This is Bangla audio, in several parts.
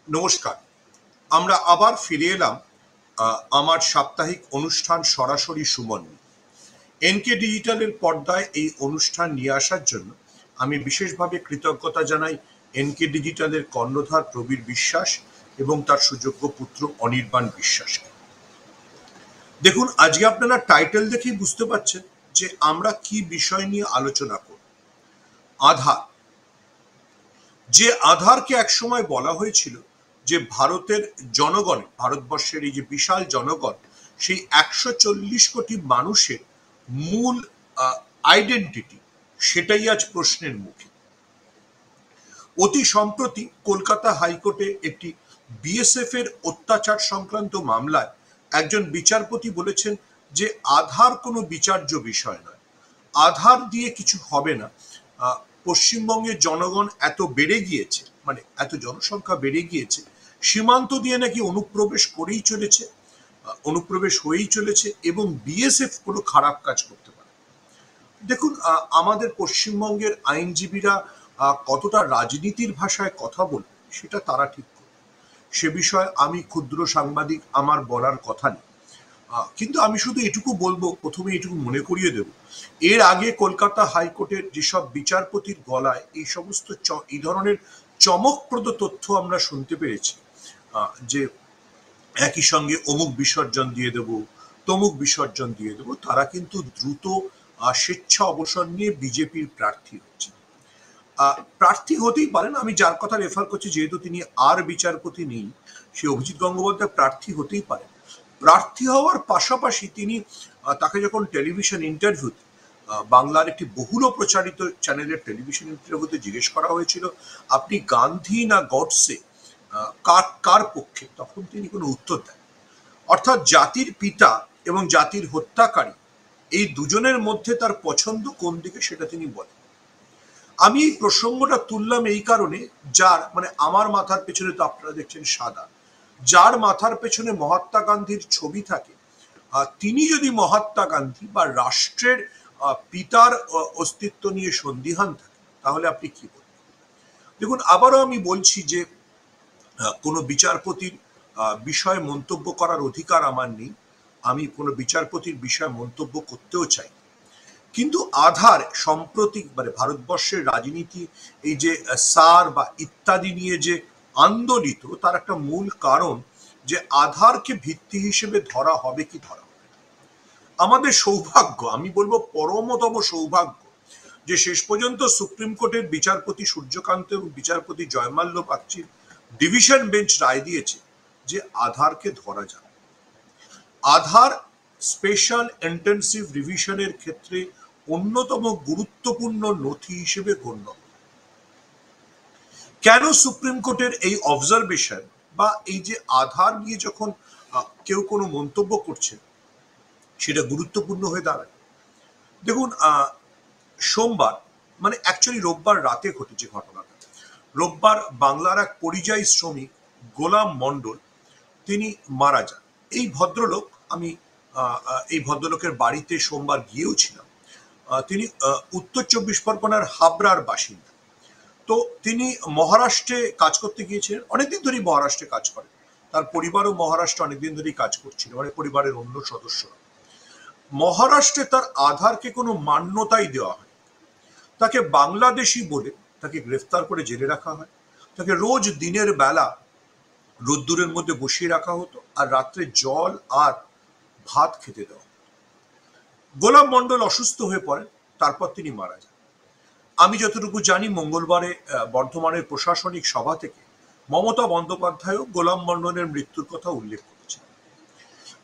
নমস্কার। আমরা আবার ফিরে এলাম আমার সাপ্তাহিক অনুষ্ঠান সরাসরি সুমন। এনকে ডিজিটালের পর্দায় এই অনুষ্ঠান নিয়ে আসার জন্য আমি বিশেষভাবে কৃতজ্ঞতা জানাই এনকে ডিজিটালের কর্ণধার প্রবীর বিশ্বাস এবং তার সুযোগ্য পুত্র অনির্বাণ বিশ্বাসকে। দেখুন, আজকে আপনারা টাইটেল দেখেই বুঝতে পারছেন যে আমরা কি বিষয় নিয়ে আলোচনা করব। আধার। যে আধারকে একসময় বলা হয়েছিল যে ভারতের জনগণ, ভারতবর্ষের এই যে বিশাল জনগণ, সেই 140 কোটি মানুষের মূল আইডেন্টিটি, সেটাই আজ প্রশ্নের মুখে। অতি সম্প্রতি কলকাতা হাইকোর্টে একটি বিএসএফ এর অত্যাচার সংক্রান্ত মামলায় একজন বিচারপতি বলেছেন যে আধার কোনো বিচার্য বিষয় নয়, আধার দিয়ে কিছু হবে না। পশ্চিমবঙ্গের জনগণ এত বেড়ে গিয়েছে, মানে এত জনসংখ্যা বেড়ে গিয়েছে, সীমান্ত দিয়ে নাকি অনুপ্রবেশ করেই চলেছে, অনুপ্রবেশ হয়েই চলেছে, এবং বিএসএফ কোনো খারাপ কাজ করতে পারে। দেখুন, আমাদের পশ্চিমবঙ্গের আইনজীবীরা কতটা রাজনীতির ভাষায় কথা বলবে সেটা তারা ঠিক করবে, সে বিষয়ে আমি ক্ষুদ্র সাংবাদিক, আমার বলার কথা নেই। কিন্তু আমি শুধু এটুকু বলবো, প্রথমে এটুকু মনে করিয়ে দেব, এর আগে কলকাতা হাইকোর্টের যেসব বিচারপতির গলায় এই সমস্ত এই ধরনের চমকপ্রদ তথ্য আমরা শুনতে পেরেছি, যে একই সঙ্গে অমুক বিসর্জন দিয়ে দেব, তমুক বিসর্জন দিয়ে দেব, তারা কিন্তু দ্রুত স্বেচ্ছা অবসর নিয়ে বিজেপির প্রার্থী হচ্ছে। প্রার্থী হতেই পারেন, আমি যার কথা রেফার করছি, যেহেতু তিনি আর বিচারপতি নেই, সে অভিজিৎ গঙ্গোপাধ্যায় প্রার্থী হতেই পারেন। প্রার্থী হওয়ার পাশাপাশি তিনি, তাকে যখন টেলিভিশন ইন্টারভিউতে, বাংলার একটি বহুল প্রচারিত চ্যানেলের টেলিভিশন ইন্টারভিউতে জিজ্ঞেস করা হয়েছিল আপনি গান্ধী না গডসে, কার পক্ষে, তখন তিনি কোনো উত্তর দেন। অর্থাৎ জাতির পিতা এবং জাতির হত্যাকারী, এই দুজনের মধ্যে তার পছন্দ কোন দিকে সেটা তিনি বলেন। আমি এই প্রসঙ্গটা তুললাম এই কারণে, যার মানে আমার মাথার পেছনে তো আপনারা দেখছেন সাদা, যার মাথার পেছনে মহাত্মা গান্ধীর ছবি থাকে, তিনি যদি মহাত্মা গান্ধী বা রাষ্ট্রের পিতার অস্তিত্ব নিয়ে সন্দিহান থাকে, তাহলে আপনি কি বলবেন? দেখুন, আবারও আমি বলছি যে কোনো বিচারপতির বিষয়ে মন্তব্য করার অধিকার আমার নেই, আমি কোনো বিচারপতির বিষয়ে মন্তব্য করতেও চাই, কিন্তু আধার সম্প্রতি মানে ভারতবর্ষের রাজনীতি, এই যে সার বা ইত্যাদি নিয়ে যে আন্দোলিত, তার একটা মূল কারণ যে আধারকে ভিত্তি হিসেবে ধরা হবে কি ধরা হবে না। আমাদের সৌভাগ্য, আমি বলবো পরমতম সৌভাগ্য, যে শেষ পর্যন্ত সুপ্রিম কোর্টের বিচারপতি সূর্যকান্ত এবং বিচারপতি জয়মাল্য বাগচির ডিভিশন বেঞ্চ রায় দিয়েছে যে আধারকে ধরা যাবে। আধার স্পেশাল ইন্টেনসিভ রিভিশনের ক্ষেত্রে অন্যতম গুরুত্বপূর্ণ নথি হিসেবে গণ্য। কেন সুপ্রিম কোর্টের এই অবজারভেশন বা এই যে আধার নিয়ে যখন কেউ কোনো মন্তব্য করছে সেটা গুরুত্বপূর্ণ হয়ে দাঁড়ায়? দেখুন, সোমবার মানে অ্যাকচুয়ালি রোববার রাতে ঘটেছে ঘটনাটা। রোববার বাংলার এক পরিযায়ী শ্রমিক গোলাম মণ্ডল তিনি মারা যান। এই ভদ্রলোক, আমি এই ভদ্রলোকের বাড়িতে সোমবার গিয়েও ছিলাম। তিনি উত্তর 24 পরগনার হাবড়ার বাসিন্দা। তো তিনি মহারাষ্ট্রে কাজ করতে গিয়েছিলেন, অনেকদিন ধরেই মহারাষ্ট্রে কাজ করেন, তার পরিবারও মহারাষ্ট্রে অনেকদিন ধরেই কাজ করছিল, মানে পরিবারের অন্য সদস্যরা। মহারাষ্ট্রে তার আধারকে কোনো মান্যতাই দেওয়া হয়, তাকে বাংলাদেশি বলে তাকে গ্রেফতার করে জেলে রাখা হয়, তাকে রোজ দিনের বেলা রোদ্দুরের মধ্যে বসিয়ে রাখা হতো, আর রাত্রে জল আর ভাত খেতে দেওয়া। গোলাম মণ্ডল অসুস্থ হয়ে পড়েন, তারপর তিনি মারা যান। আমি যতটুকু জানি, মঙ্গলবারে বর্ধমানের প্রশাসনিক সভা থেকে মমতা বন্দ্যোপাধ্যায়ও গোলাম মণ্ডলের মৃত্যুর কথা উল্লেখ করেছেন।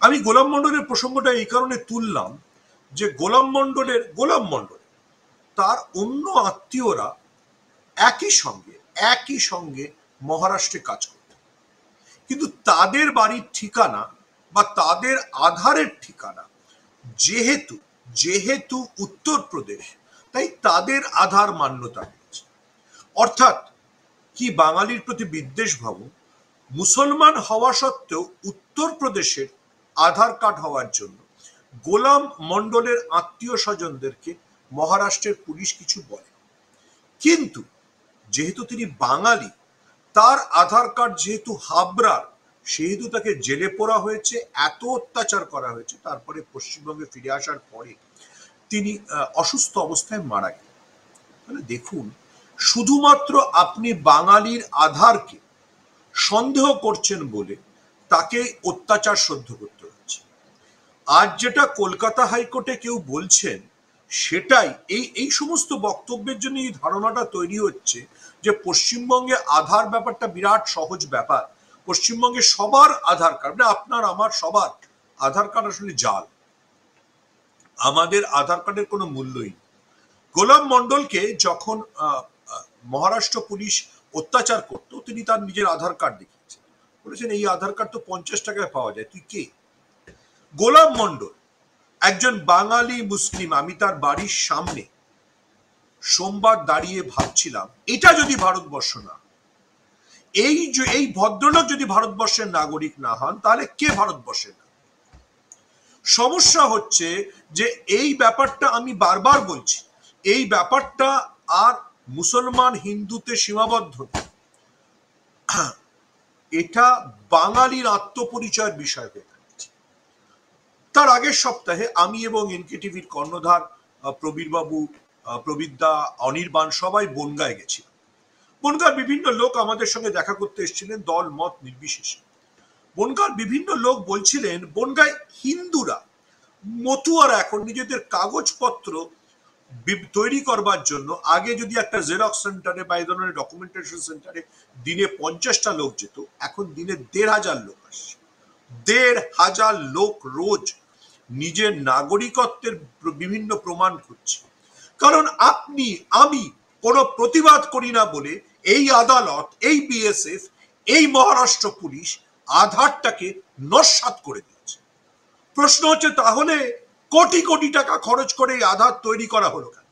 আমি গোলাম মণ্ডলের প্রসঙ্গটা এই কারণে তুললাম যে গোলাম মণ্ডলের তার অন্য আত্মীয়রা একই সঙ্গে মহারাষ্ট্রে কাজ করত, কিন্তু তাদের বাড়ির ঠিকানা বা তাদের আধারের ঠিকানা যেহেতু উত্তরপ্রদেশ, তাই তাদের আধার মান্যতা পেয়েছে। অর্থাৎ কি বাঙালির প্রতি বিদ্বেষ ভাবুন, মুসলমান হওয়া সত্ত্বেও উত্তরপ্রদেশের আধার কার্ড হওয়ার জন্য গোলাম মণ্ডলের আত্মীয় স্বজনদেরকে মহারাষ্ট্রের পুলিশ কিছু বলে, কিন্তু যেহেতু তিনি বাঙালি, তার আধার কার্ড যেহেতু হাবড়ার, সেহেতু তাকে জেলে পোড়া হয়েছে, এত অত্যাচার করা হয়েছে, তারপরে পশ্চিমবঙ্গে ফিরে আসার পরে তিনি অসুস্থ অবস্থায় মারা গেলেন। মানে দেখুন, শুধুমাত্র আপনি বাঙালির আধারকে সন্দেহ করছেন বলে তাকে অত্যাচার সহ্য করতে হচ্ছে। আজ যেটা কলকাতা হাইকোর্টে কেউ বলছেন, সেটাই এই এই সমস্ত বক্তব্যের জন্য এই ধারণাটা তৈরি হচ্ছে যে পশ্চিমবঙ্গে আধার ব্যাপারটা বিরাট সহজ ব্যাপার। পশ্চিমবঙ্গে সবার আধার কার্ড, মানে আপনার আমার সবার আধার কার্ড আসলে জাল। আমাদের আধার কার্ডের কোনো মূল্যই নেই। গোলাম মন্ডলকে যখন মহারাষ্ট্র পুলিশ অত্যাচার করত, তিনি তার নিজের আধার কার্ড দেখিয়েছেন, বলেছেন এই আধার কার্ড তো 50 টাকায় পাওয়া যায়, তুই কে? গোলাম মন্ডল একজন বাঙালি মুসলিম। আমি তার বাড়ির সামনে সোমবার দাঁড়িয়ে ভাবছিলাম, এটা যদি ভারতবর্ষ না, এই ভদ্রলোক যদি ভারতবর্ষের নাগরিক না হন, তাহলে কে ভারতবর্ষের? সমস্যা হচ্ছে যে এই ব্যাপারটা আমি বারবার বলছি, এই ব্যাপারটা আর মুসলমান হিন্দুতে সীমাবদ্ধ নয়, এটা বাঙালির আত্মপরিচয়ের বিষয় হয়ে দাঁড়িয়েছে। তার আগের সপ্তাহে আমি এবং এনকেটিভির কর্ণধার প্রবীরবাবু, প্রবীরদা, অনির্বাণ সবাই বনগাঁয় গেছিলাম। বনগাঁর বিভিন্ন লোক আমাদের সঙ্গে দেখা করতে এসেছিলেন, দল মত নির্বিশেষে। বনগাঁর বিভিন্ন লোক বলছিলেন বনগাঁয় হিন্দুরা মতুয়ারা এখন নিজেদের কাগজপত্র তৈরি করবার জন্য, আগে যদি একটা জেরক্স সেন্টারে বা এই ধরনের ডকুমেন্টেশন সেন্টারে দিনে 50টা লোক যেত, এখন দিনে 1,500 লোক আসছে। 1,500 লোক রোজ নিজের নাগরিকত্বের বিভিন্ন প্রমাণ করছে। কারণ আপনি আমি কোনো প্রতিবাদ করি না বলে এই আদালত, এই বিএসএফ, এই মহারাষ্ট্র পুলিশ আধারটাকে নস্যাৎ করে দিয়েছে। প্রশ্ন হচ্ছে, তাহলে কোটি কোটি টাকা খরচ করে এই আধার তৈরি করা হলো কেন?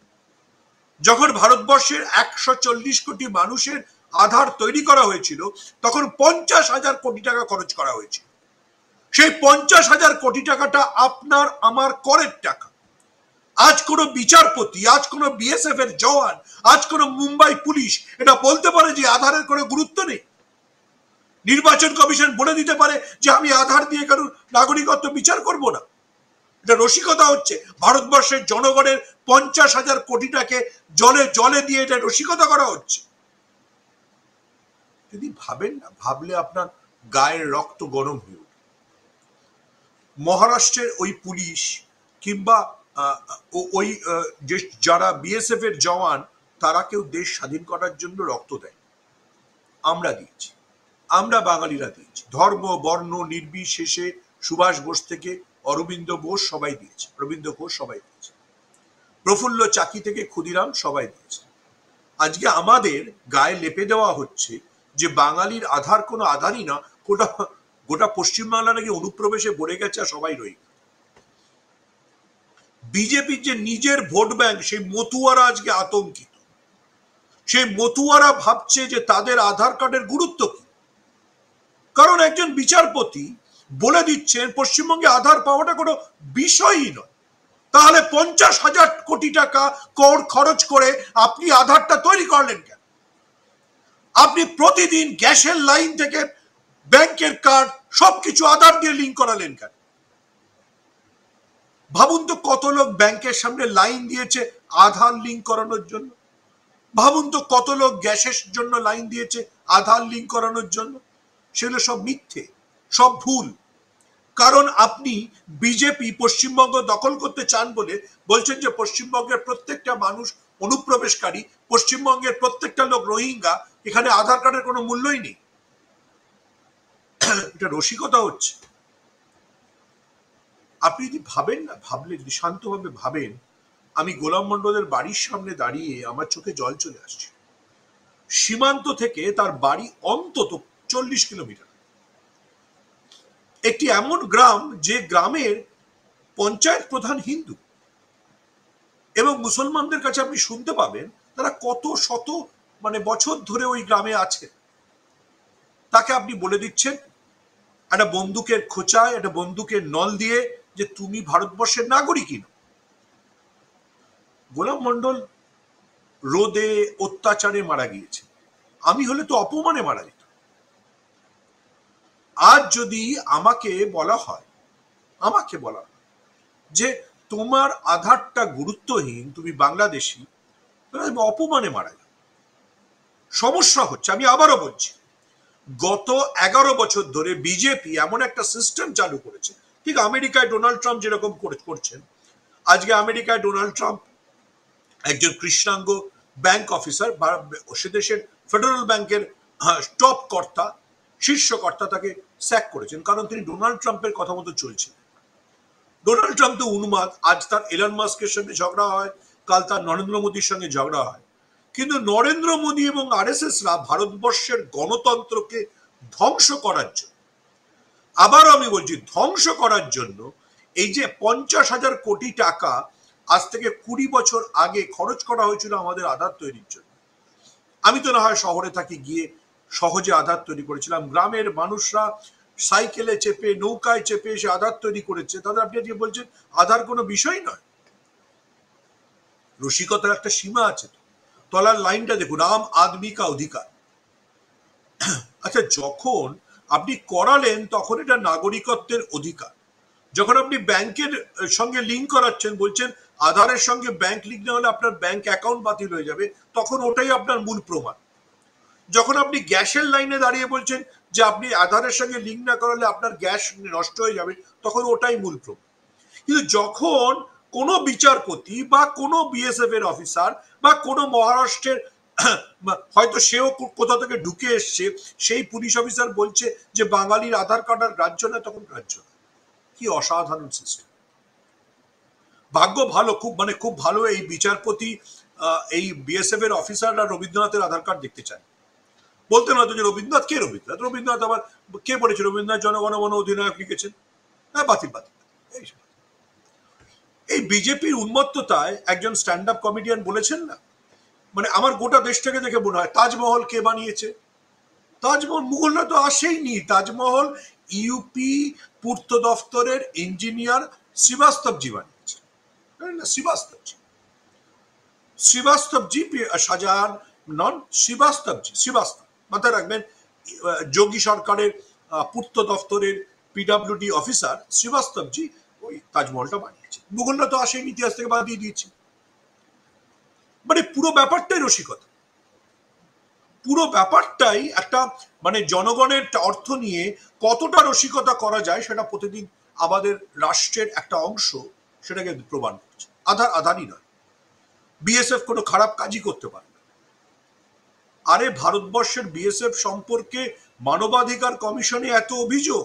যখন ভারতবর্ষের 140 কোটি মানুষের আধার তৈরি করা হয়েছিল, তখন 50,000 কোটি টাকা খরচ করা হয়েছিল। সেই 50,000 কোটি টাকাটা আপনার আমার করের টাকা। আজ কোনো বিচারপতি, আজ কোনো বিএসএফ এর জওয়ান, আজ কোনো মুম্বাই পুলিশ এটা বলতে পারে যে আধারের কোনো গুরুত্ব নেই? নির্বাচন কমিশন বলে দিতে পারে যে আমি আধার দিয়ে কারোর নাগরিকত্ব বিচার করব না? এটা রসিকতা হচ্ছে। ভারতবর্ষের জনগণের 50,000 কোটি টাকা জলে জলে দিয়ে এটা রসিকতা করা হচ্ছে। যদি ভাবেন না, ভাবলে আপনার গায়ের রক্ত গরম হয়ে উঠে। মহারাষ্ট্রের ওই পুলিশ কিংবা ওই যারা বিএসএফ এর জওয়ান, তারা কেউ দেশ স্বাধীন করার জন্য রক্ত দেয়? আমরা দিয়েছি, আমরা বাঙালিরা দিয়েছি। ধর্ম বর্ণ নির্বিশেষে সুভাষ বোস থেকে অরবিন্দ বোস সবাই দিয়েছে, রবীন্দ্র ঘোষ সবাই দিয়েছে, প্রফুল্ল চাকি থেকে ক্ষুদিরাম সবাই দিয়েছে। আজকে আমাদের গায়ে লেপে দেওয়া হচ্ছে যে বাঙালির আধার কোনো আধারই না, গোটা গোটা পশ্চিমবাংলা নাকি অনুপ্রবেশে ভরে গেছে আর সবাই রয়ে গেছে। বিজেপির যে নিজের ভোট ব্যাংক, সেই মতুয়ারা আজকে আতঙ্কিত। সেই মতুয়ারা ভাবছে যে তাদের আধার কার্ডের গুরুত্ব কি। কারণ একজন বিচারপতি বলে দিচ্ছেন পশ্চিমবঙ্গে আধার পাওয়াটা কোনো বিষয়ই নয়। তাহলে 50,000 কোটি টাকা কর খরচ করে আপনি আধারটা তৈরি করলেন কেন? আপনি প্রতিদিন গ্যাসের লাইন থেকে ব্যাংকের কার্ড সবকিছু আধার দিয়ে লিঙ্ক করালেন কেন? ভাবুন তো, কত লোক ব্যাংকের সামনে লাইন দিয়েছে আধার লিঙ্ক করানোর জন্য। ভাবুন তো, কত লোক গ্যাসের জন্য লাইন দিয়েছে আধার লিঙ্ক করানোর জন্য। সেগুলো সব মিথ্যে, সব ভুল। কারণ আপনি বিজেপি পশ্চিমবঙ্গ দখল করতে চান বলে বলছেন যে পশ্চিমবঙ্গের প্রত্যেকটা মানুষ অনুপ্রবেশকারী, পশ্চিমবঙ্গের প্রত্যেকটা লোক রোহিঙ্গা, এখানে আধার কার্ডের কোনো মূল্যই নেই। এটা রসিকতা হচ্ছে। আপনি যদি ভাবেন না, ভাবলে যদি শান্তভাবে ভাবেন, আমি গোলাম মন্ডলের বাড়ির সামনে দাঁড়িয়ে আমার চোখে জল চলে আসছে। সীমান্ত থেকে তার বাড়ি অন্তত 40 কিলোমিটার। একটি এমন গ্রাম যে গ্রামের পঞ্চায়েত প্রধান হিন্দু, এবং মুসলমানদের কাছে আপনি শুনতে পাবেন তারা কত শত বছর ধরে ওই গ্রামে আছে। তাকে আপনি বলে দিচ্ছেন একটা বন্দুকের খোঁচায়, একটা বন্দুকের নল দিয়ে যে তুমি ভারতবর্ষের নাগরিকই নও। গোলাম মন্ডল রোদে অত্যাচারে মারা গিয়েছে। আমি হলে তো অপমানে মারা যেত। আজ যদি আমাকে বলা হয় যে তোমার আধারটা গুরুত্বহীন, তুমি বাংলাদেশি, তাহলে আমি অপমানে মারা যাব। সমস্যা হচ্ছে, আমি আবারও বলছি, গত 11 বছর ধরে বিজেপি এমন একটা সিস্টেম চালু করেছে, ঠিক আমেরিকায় ডোনাল্ড ট্রাম্প যেরকম করছেন। আজকে আমেরিকায় ডোনাল্ড ট্রাম্প একজন কৃষ্ণাঙ্গ ব্যাংক অফিসার, সে দেশের ফেডারেল ব্যাংকের টপ কর্তা, শীর্ষ কর্তা, তাকে স্যাক করেছেন, কারণ তিনি ডোনাল্ড ট্রাম্পের কথা মতো চলছেন। ডোনাল্ড ট্রাম্প তো উন্মাদ, আজ তার এলন মাস্কের সঙ্গে ঝগড়া হয়, কাল তার নরেন্দ্র মোদীর সঙ্গে ঝগড়া হয়, কিন্তু নরেন্দ্র মোদী এবং আরএসএসরা ভারতবর্ষের গণতন্ত্রকে ধ্বংস করার জন্য, আবারও আমি বলছি ধ্বংস করার জন্য, এই যে 50,000 কোটি টাকা আজ থেকে 20 বছর আগে খরচ করা হয়েছিল আমাদের আধার তৈরির জন্য। আমি তো না হয় শহরে থাকি, গিয়ে সহজে আধার তৈরি করেছিলাম, গ্রামের মানুষরা সাইকেলে চেপে, নৌকায় চেপে এসে আধার তৈরি করেছে, তাদের আপনি আজকে বলছেন আধার কোনো বিষয় নয়। রসিকতার একটা সীমা আছে। তলার লাইনটা দেখুন, আম আদমি কা অধিকার। আচ্ছা, যখন আপনি করালেন তখন এটা নাগরিকত্বের অধিকার। যখন আপনি ব্যাংকের সঙ্গে লিঙ্ক করাচ্ছেন, বলছেন আধারের সঙ্গে ব্যাংক লিঙ্ক না হলে আপনার ব্যাংক অ্যাকাউন্ট বাতিল হয়ে যাবে, তখন ওটাই আপনার মূল প্রমাণ। যখন আপনি গ্যাসের লাইনে দাঁড়িয়ে বলছেন যে আপনি আধারের সঙ্গে লিঙ্ক না করালে আপনার গ্যাস নষ্ট হয়ে যাবে, তখন ওটাই মূল প্রমাণ। কিন্তু যখন কোনো বিচারপতি বা কোনো বিএসএফ এর অফিসার বা কোনো মহারাষ্ট্রের হয়তো সেও কোথা থেকে ঢুকে এসছে, সেই পুলিশ অফিসার বলছে যে বাঙালির আধার কার্ড আর গ্রাহ্য না, তখন গ্রাহ্য। কি অসাধারণ সিস্টেম! ভাগ্য ভালো, খুব ভালো এই বিচারপতি, এই বিএসএফ এর অফিসাররা রবীন্দ্রনাথের আধার কার্ড দেখতে চান। বলতেন হয়তো যে রবীন্দ্রনাথ কে? রবীন্দ্রনাথ আবার কে পড়েছে? রবীন্দ্রনাথ জনগণ মন অধিনায়ক লিখেছেন। হ্যাঁ, বাতিল। এই বিজেপির উন্মত্ততায় একজন স্ট্যান্ড আপ কমেডিয়ান বলেছেন না, মানে আমার গোটা দেশটাকে দেখে মনে হয় তাজমহল কে বানিয়েছে? তাজমহল মুঘলরা তো আসেইনি। তাজমহল ইউপি পূর্ত দফতরের ইঞ্জিনিয়ার শ্রীবাস্তবজি বানিয়েছে। শ্রীবাস্তবজি শাহজাহান নন, শ্রীবাস্তব মাথায় রাখবেন। যোগী সরকারের পূর্ত দফতরের পিডব্লিউডি অফিসার শ্রীবাস্তবজি ওই তাজমহলটা বানিয়েছে। মুঘলরা তো আসেনি, ইতিহাস থেকে বাদ দিয়ে দিয়েছে। মানে পুরো ব্যাপারটাই রসিকতা, পুরো ব্যাপারটাই একটা, মানে জনগণের অর্থ নিয়ে কতটা রসিকতা করা যায় সেটা প্রতিদিন আমাদের রাষ্ট্রের একটা অংশ সেটাকে প্রমাণ করছে। আধারই নয়, বিএসএফ কোনো খারাপ কাজই করতে পারে না। আরে ভারতবর্ষের বিএসএফ সম্পর্কে মানবাধিকার কমিশনে এত অভিযোগ,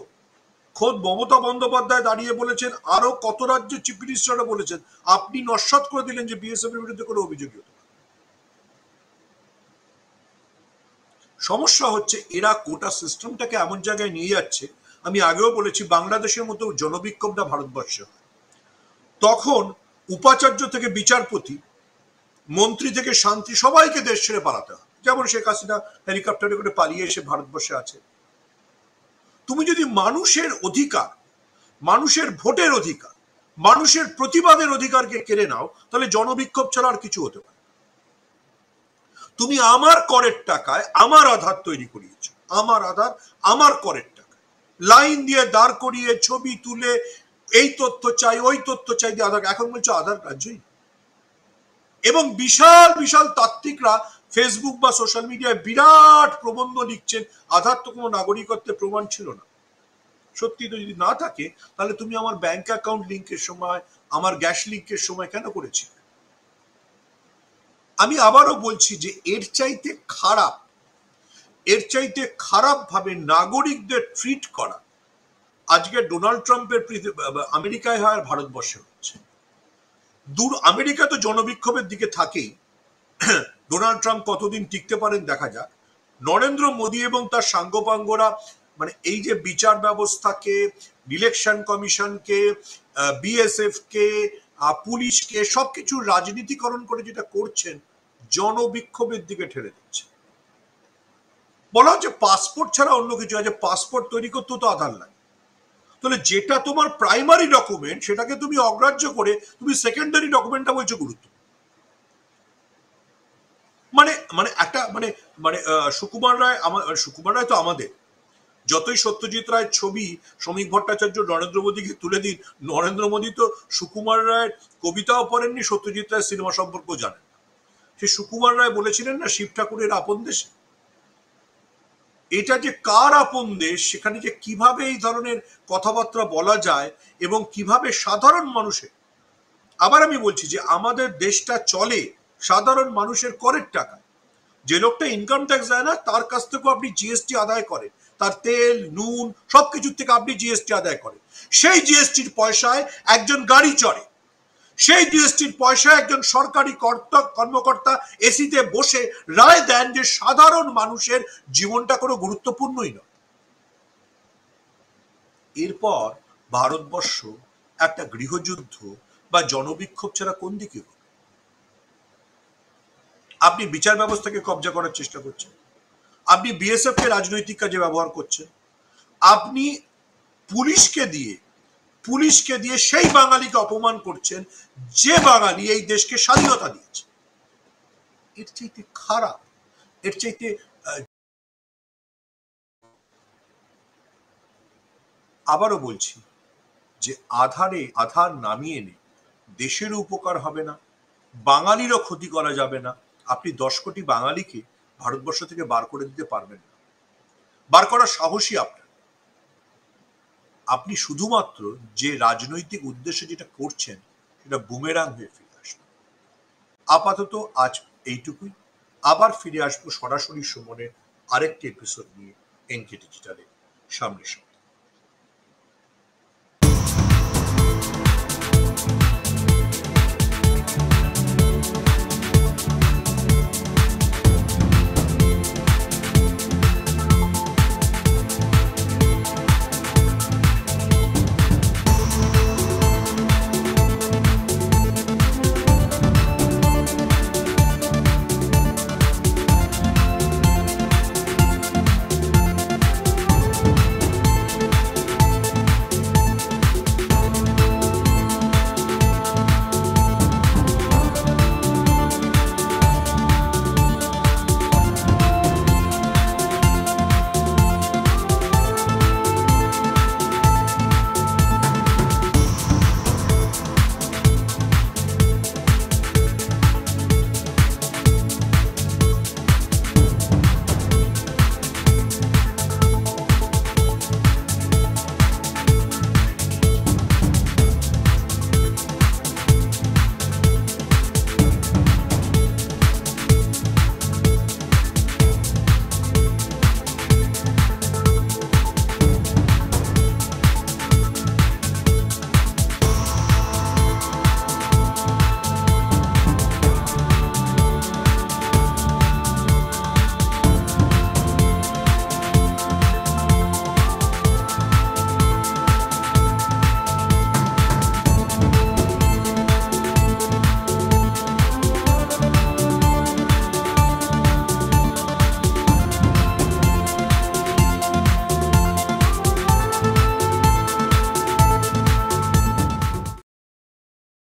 খোদ মমতা বন্দ্যোপাধ্যায় দাঁড়িয়ে বলেছেন, আরো কত রাজ্যের চিফ মিনিস্টাররা বলেছেন, আপনি নস্যাৎ করে দিলেন যে বিএসএফ এর বিরুদ্ধে কোনো অভিযোগই হতে পারে। সমস্যা হচ্ছে এরা গোটা সিস্টেমটাকে এমন জায়গায় নিয়ে যাচ্ছে। আমি আগেও বলেছি, বাংলাদেশের মতো জনবিক্ষোভটা ভারতবর্ষে হয়, তখন উপাচার্য থেকে বিচারপতি, মন্ত্রী থেকে শান্তি, সবাইকে দেশ ছেড়ে পালাতে হয়। যেমন শেখ হাসিনা হেলিকপ্টারে করে পালিয়ে এসে ভারতবর্ষে আছে। তুমি যদি মানুষের অধিকার, মানুষের ভোটের অধিকার, মানুষের প্রতিবাদের অধিকারকে কেড়ে নাও, তাহলে জনবিক্ষোভ ছাড়া আর কিছু হতে পারে। তুমি আমার করের টাকায় আমার আধার তৈরি করিয়েছো, আমার আধার আমার করের টাকায়, লাইন দিয়ে দাঁড় করিয়ে ছবি তুলে এই তথ্য চাই ওই তথ্য চাই দিয়ে আধার, এখন বলছো আধার কার্যই। এবং বিশাল বিশাল তাত্ত্বিকরা ফেসবুক বা সোশ্যাল মিডিয়ায় বিরাট প্রবন্ধ লিখছেন, আধার তো কোনো নাগরিকত্বের প্রমাণ ছিল না। সত্যি তো যদি না থাকে, তাহলে তুমি আমার ব্যাংক অ্যাকাউন্ট লিঙ্কের সময়, আমার গ্যাস লিঙ্কের সময় কেন করেছিলে? আমি আবারও বলছি যে এর চাইতে খারাপ ভাবে নাগরিকদের ট্রিট করা আজকে ডোনাল্ড ট্রাম্পের আমেরিকায় হয় আর ভারতবর্ষে হচ্ছে। আমেরিকা তো জনবিক্ষোভের দিকে থাকেই, ডোনাল্ড ট্রাম্প কতদিন টিকতে পারেন দেখা যাক। নরেন্দ্র মোদী এবং তার সাঙ্গপাঙ্গরা, মানে এই যে বিচার ব্যবস্থাকে, ইলেকশন কমিশনকে, বিএসএফ কে, পুলিশকে সবকিছু রাজনীতিকরণ করে যেটা করছেন, জনবিক্ষোভের দিকে ঠেলে দিচ্ছে। বলা হচ্ছে পাসপোর্ট ছাড়া অন্য কিছু আছে, পাসপোর্ট তৈরি করতে তো আধার লাগে। তাহলে যেটা তোমার প্রাইমারি ডকুমেন্ট সেটাকে তুমি অগ্রাহ্য করে তুমি সেকেন্ডারি ডকুমেন্টটা বলছো গুরুত্ব। মানে মানে একটা মানে মানে সুকুমার রায় তো আমাদের, যতই সত্যজিৎ রায়ের ছবি শ্রমিক ভট্টাচার্য নরেন্দ্র মোদীকে তুলে দিন, নরেন্দ্র মোদী তো সুকুমার রায়ের কবিতাও পড়েননি, সত্যজিৎ রায়ের সিনেমা সম্পর্কেও জানেন। সে সুকুমার রায় বলেছিলেন না শিব ঠাকুরের আপন দেশে, এটা যে কার আপন দেশ, সেখানে যে কিভাবে এই ধরনের কথাবার্তা বলা যায় এবং কিভাবে সাধারণ মানুষের, আবার আমি বলছি যে আমাদের দেশটা চলে সাধারণ মানুষের করের টাকা। যে লোকটা ইনকাম ট্যাক্স দেয় না তার কাছ থেকেও আপনি জিএসটি আদায় করেন, তার তেল নুন সবকিছুর থেকে আপনি জিএসটি আদায় করেন। সেই জিএসটির পয়সায় একজন গাড়ি চড়ে, সেই জিএসটির পয়সায় একজন সরকারি কর্মকর্তা এসিতে বসে রায় দেন যে সাধারণ মানুষের জীবনটা কোনো গুরুত্বপূর্ণই নয়। এরপর ভারতবর্ষ একটা গৃহযুদ্ধ বা জনবিক্ষোভ ছাড়া কোন দিকে? আপনি বিচার ব্যবস্থাকে কবজা করার চেষ্টা করছেন, আপনি বিএসএফ কে রাজনৈতিক কাজে ব্যবহার করছেন, আপনি পুলিশকে দিয়ে সেই বাঙালিকে অপমান করছেন যে বাঙালি এই দেশকে স্বাধীনতা দিয়েছে। এর চাইতে খারাপ, এর চাইতে আবারও বলছি যে আধার নামিয়ে এনে দেশেরও উপকার হবে না, বাঙালিরও ক্ষতি করা যাবে না। আপনি 10 কোটি বাঙালিকে ভারতবর্ষ থেকে বার করে দিতে পারবেন না, বার করার সাহসী আপনার। আপনি শুধুমাত্র যে রাজনৈতিক উদ্দেশ্যে যেটা করছেন সেটা বুমেরাং হয়ে ফিরে আসবে। আপাতত আজ এইটুকুই, আবার ফিরে আসবো সরাসরি সুমনের আরেকটি এপিসোড নিয়ে এনকে ডিজিটালে সামনে।